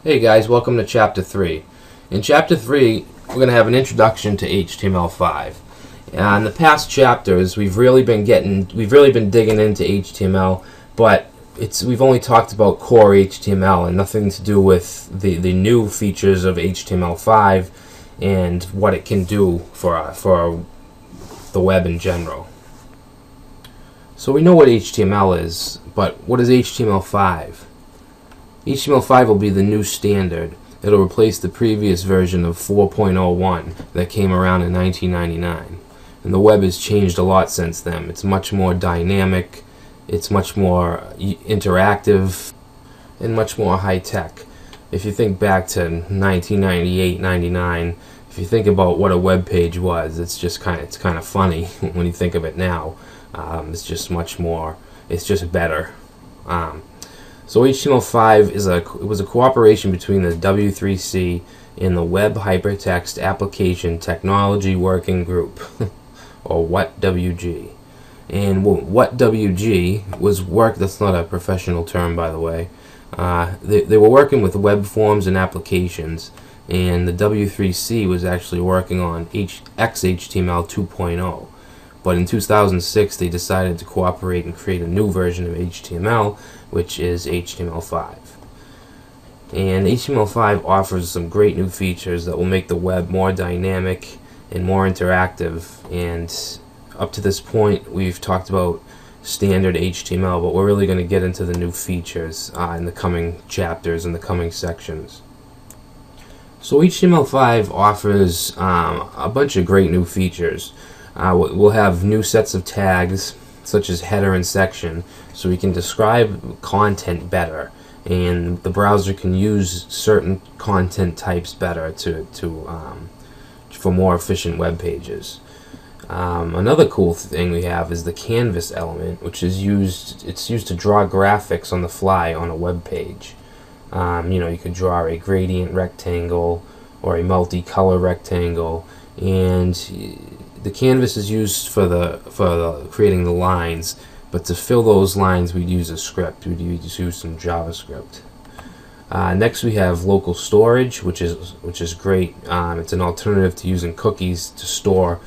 Hey guys, welcome to Chapter 3. In Chapter 3, we're going to have an introduction to HTML5. In the past chapters, we've really been digging into HTML, but we've only talked about core HTML and nothing to do with the new features of HTML5 and what it can do for the web in general. So we know what HTML is, but what is HTML5? HTML5 will be the new standard. It'll replace the previous version of 4.01 that came around in 1999. And the web has changed a lot since then. It's much more dynamic, it's much more interactive, and much more high-tech. If you think back to 1998, 99, if you think about what a web page was, it's kind of funny when you think of it now. It's just much more, it's just better. So HTML5 was a cooperation between the W3C and the Web Hypertext Application Technology Working Group, or WHAT-WG. And WHAT-WG was that's not a professional term, by the way. They were working with web forms and applications, and the W3C was actually working on XHTML 2.0. But in 2006, they decided to cooperate and create a new version of HTML, which is HTML5. And HTML5 offers some great new features that will make the web more dynamic and more interactive. And up to this point, we've talked about standard HTML, but we're really going to get into the new features in the coming chapters and the coming sections. So HTML5 offers a bunch of great new features. We'll have new sets of tags such as header and section, so we can describe content better, and the browser can use certain content types better for more efficient web pages. Another cool thing we have is the canvas element, which is used to draw graphics on the fly on a web page. You could draw a gradient rectangle or a multicolor rectangle, and the canvas is used for creating the lines, but to fill those lines we'd use a script. We'd use some JavaScript. Next we have local storage, which is great. It's an alternative to using cookies to store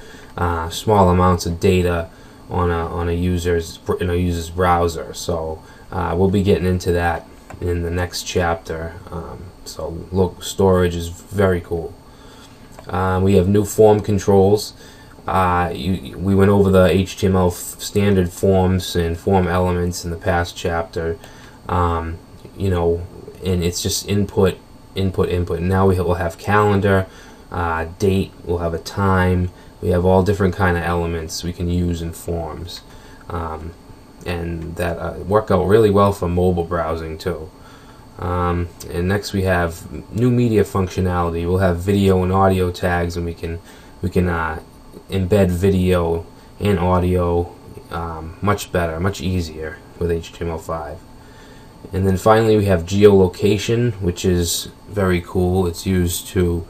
small amounts of data on a user's browser. So we'll be getting into that in the next chapter. So local storage is very cool. We have new form controls. We went over the HTML standard forms and form elements in the past chapter, and it's just input. Now we will have calendar, date, we'll have a time, we have all different kind of elements we can use in forms, and that work out really well for mobile browsing too. And next we have new media functionality. We'll have video and audio tags, and we can embed video and audio much better, much easier with HTML5. And then finally we have geolocation, which is very cool. It's used to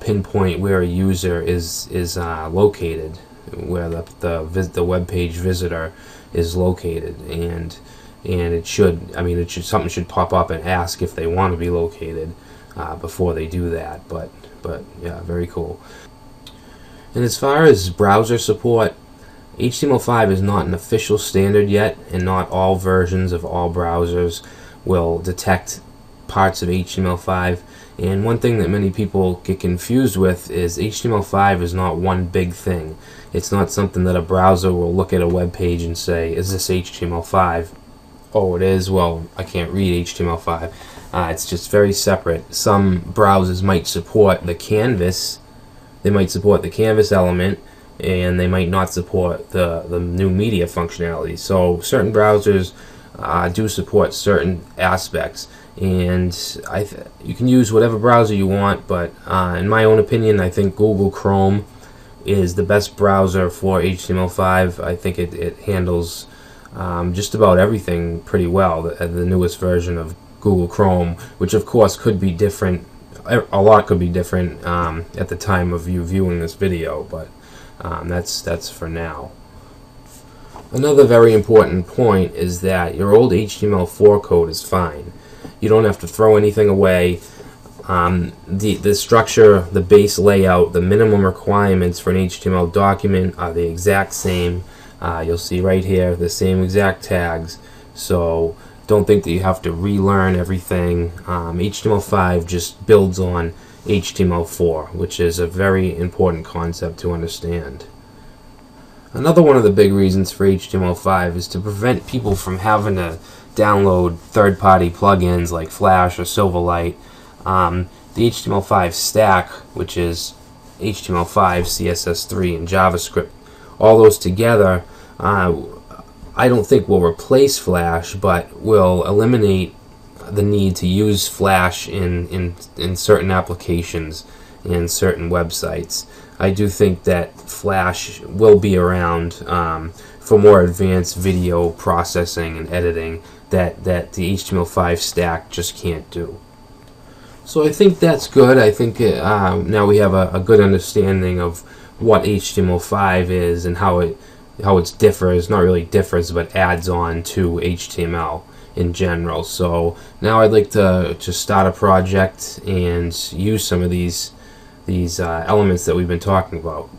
pinpoint where a user is located, where the web page visitor is located, and something should pop up and ask if they want to be located before they do that. But yeah, very cool. And as far as browser support, HTML5 is not an official standard yet, and not all versions of all browsers will detect parts of HTML5. And one thing that many people get confused with is HTML5 is not one big thing. It's not something that a browser will look at a web page and say, is this HTML5? Oh, it is? Well, I can't read HTML5. It's just very separate. Some browsers might support the canvas. They might support the canvas element, and they might not support the new media functionality. So certain browsers do support certain aspects, and you can use whatever browser you want, but in my own opinion, I think Google Chrome is the best browser for HTML5. I think it handles just about everything pretty well. The newest version of Google Chrome, which of course could be different. A lot could be different at the time of you viewing this video, but that's for now. Another very important point is that your old HTML4 code is fine. You don't have to throw anything away. The structure, the base layout, the minimum requirements for an HTML document are the exact same. You'll see right here the same exact tags. So don't think that you have to relearn everything. HTML5 just builds on HTML4, which is a very important concept to understand. Another one of the big reasons for HTML5 is to prevent people from having to download third-party plugins like Flash or Silverlight. The HTML5 stack, which is HTML5, CSS3, and JavaScript, all those together, I don't think will replace Flash, but will eliminate the need to use Flash in certain applications and certain websites. I do think that Flash will be around for more advanced video processing and editing that the HTML5 stack just can't do. So I think that's good. I think now we have a good understanding of what HTML5 is and how it differs, not really differs, but adds on to HTML in general. So now I'd like to start a project and use some of these elements that we've been talking about.